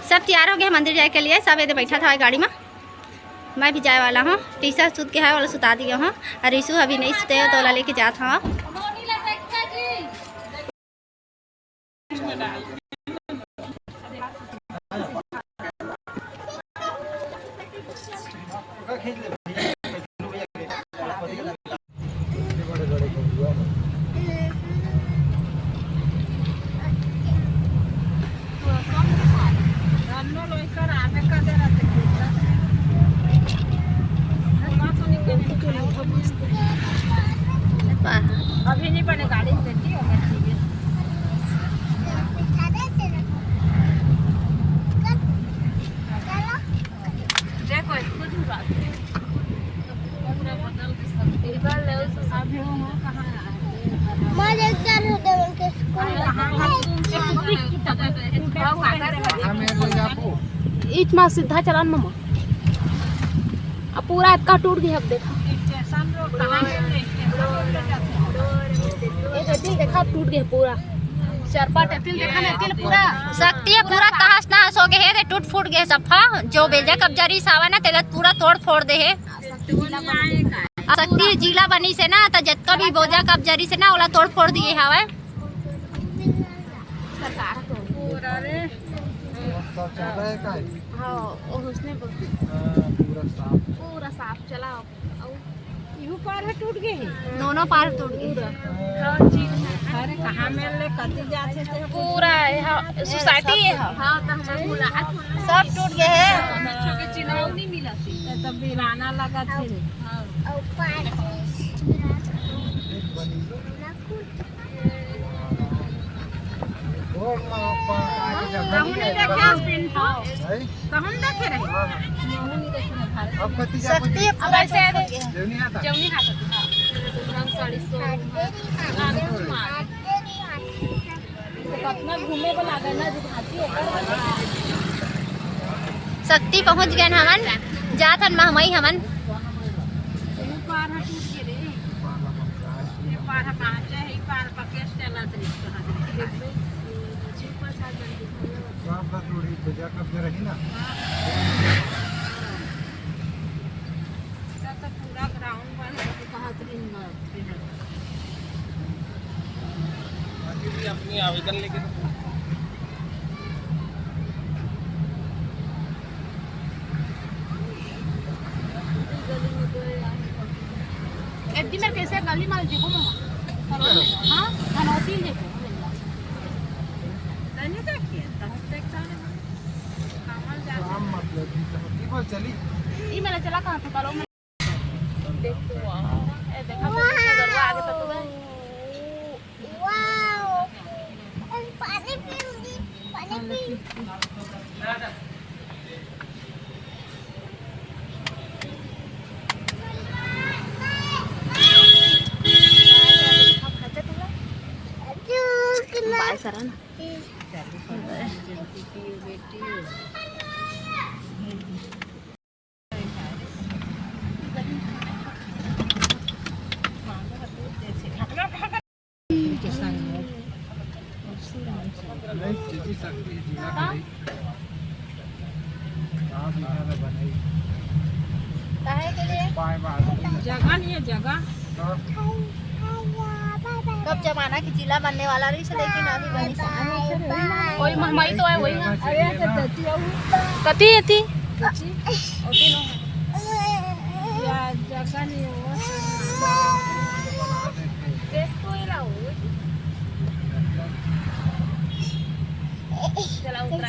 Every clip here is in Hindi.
सब तैयार हो गए मंदिर जाए के लिए। सब इधर बैठा था गाड़ी में। मैं भी जाए वाला हूँ। टीसा सूत के है वाला सुता दिया हूँ। और रिशु अभी नहीं सुते तो वाला लेके जाता हूँ। अभी नहीं बने गाड़ी में देती हो देखो इसको ईट माँ सीधा चलान मामा। अब पूरा इतना टूट गया। अब देखा देखा टूट गया पूरा। चरपाट तिल देखा ना तिल पूरा शक्ति है पूरा तहस नहस हो गए है। टूट फूट गए सफा। जो बेजा कब्जरी सावा ना तेला पूरा तोड़ फोड़ दे है। शक्ति जिला बनी से ना तो जत्ता भी बोझा कब्जरी से ना ओला तोड़ फोड़ दिए हवा। सरकार तो पूरा रे हाँ उसने पूरा साफ चला। यू पार है टूट गए हैं। दोनों पार टूट गए। अरे कहाँ में कती जाते थे पूरा सोसाइटी है। हाँ सब टूट गए है। चिन्ह नहीं मिला थी तब बिराना लगा थे। शक्ति घूमे को लगा ना शक्ति पहुंच गए हमन। जात हन महमई हमन। पूरा ग्राउंड बन अपनी आवेदन लेके में कैसे गली माल देखो मामा। हाँ धनौती देखो नहीं देखिए चली ये मेरा चला कहाँ था करो देख तो देखा तो आगे तो बाय करा ना जगह नहीं है जगह। कब जमाना की जिला बनने वाला रही लेकिन अभी बनी वही महमाई तो है वही कती थी जगह नहीं चला उतरा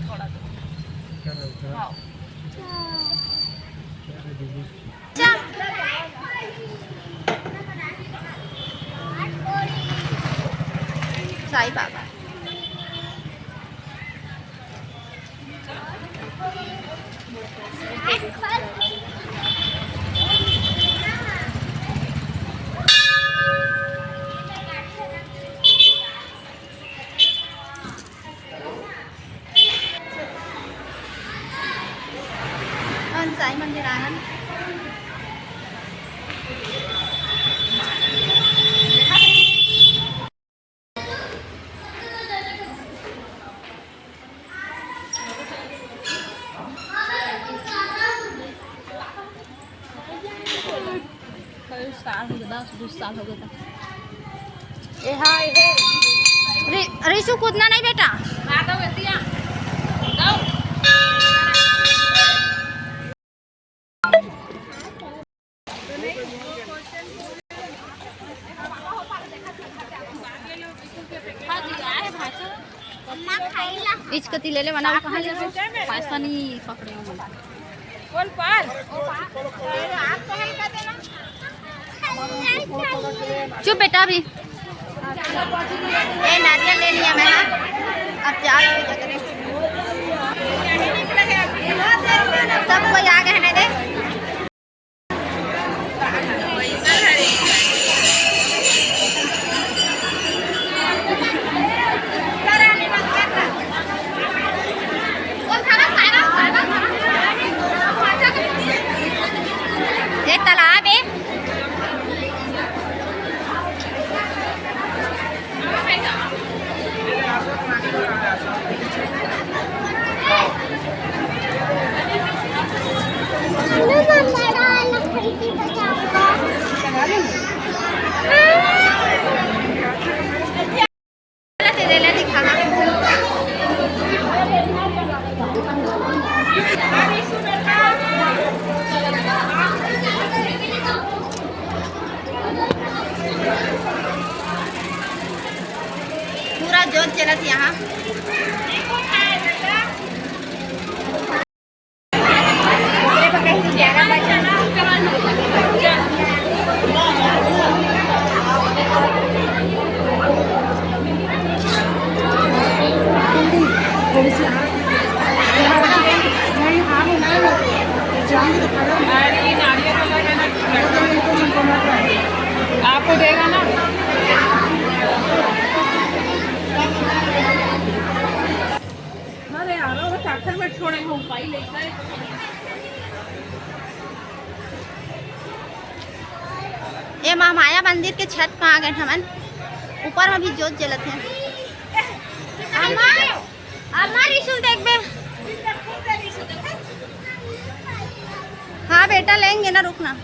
थोड़ा साई बाबा साई मंदिर आनंद 2 साल हो गया ये हाय हे रिशु कूदना नहीं बेटा। आ दो बेटिया दो इचकती ले ले बनाओ कहाँ ले पैसा नहीं पकड़े हो कौन पार चुप बेटा भी ये नारियल ले लिया मैं अब जा रही सब कोई आ गए हैं दे ये तालाब है पूरा जोत चलत यहाँ आपको देगा ना अरे यार वो ट्रैक्टर में छोड़े हो पाई लेकर ये महामाया मंदिर के छत पर आ गए हमन ऊपर में भी जोत जलत है अम्मा रिशु देख बे हाँ बेटा लेंगे ना रुकना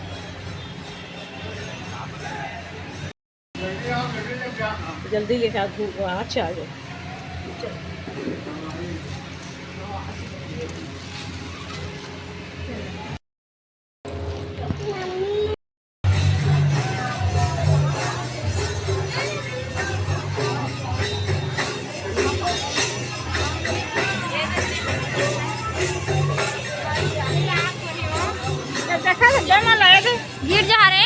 जल्दी लेके अच्छा आ जाए गिर जा रहे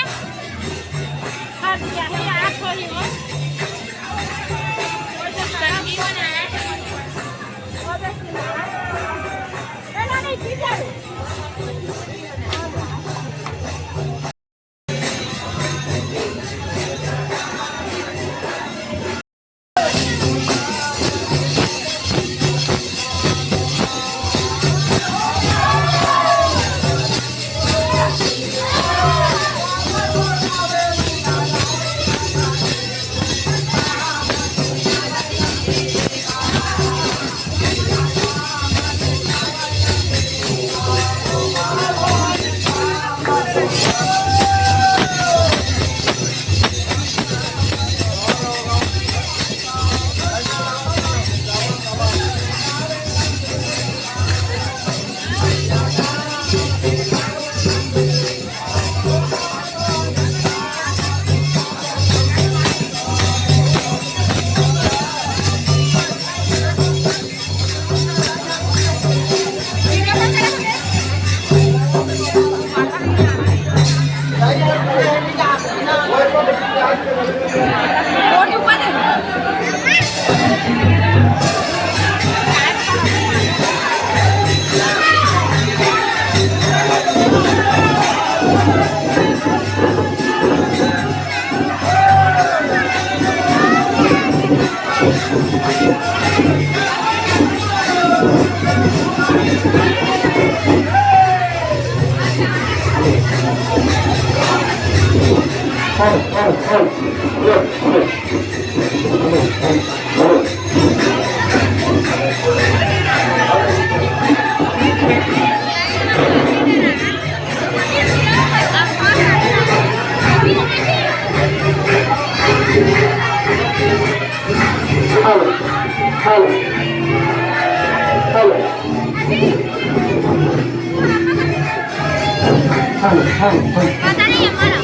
पता नहीं हमारा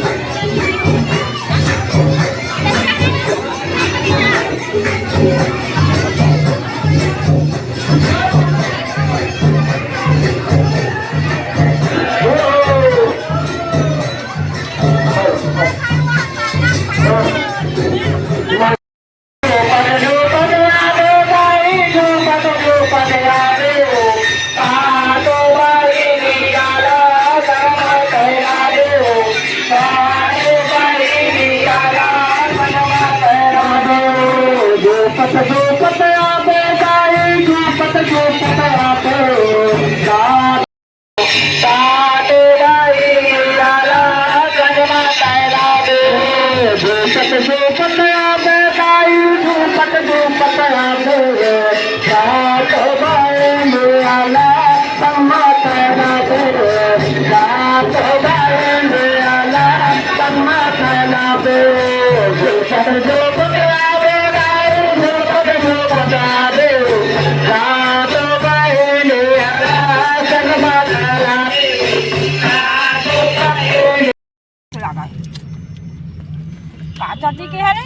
चाची के है रे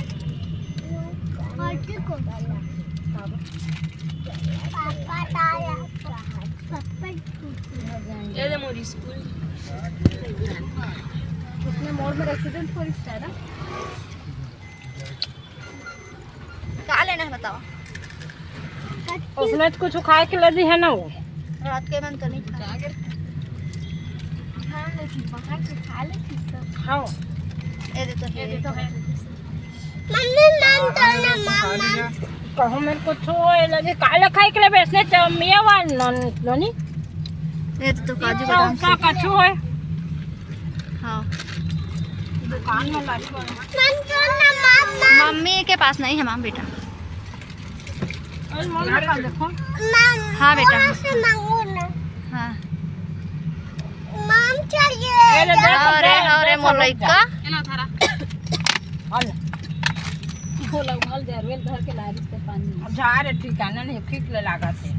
ये दे मोरी स्कूल उसने मोड़ में एक्सीडेंट हो रहा है ना क्या लेना है बताओ उसमें तो कुछ खाए के लगी है ना वो रात के मन तो नहीं खाया खाओ ये दे तो है कहो मेरे को छो लगे काले खाए के लिए बेचने चमिया वाली ये तो काजू बादाम का कछु है हाँ दुकान में लारी मम्मी के पास नहीं है माम बेटा देखो हाँ बेटा हाँ और मोलई का एना थारा घर के लारी से पानी जा रे ठिकाना नहीं खींच ले लागा से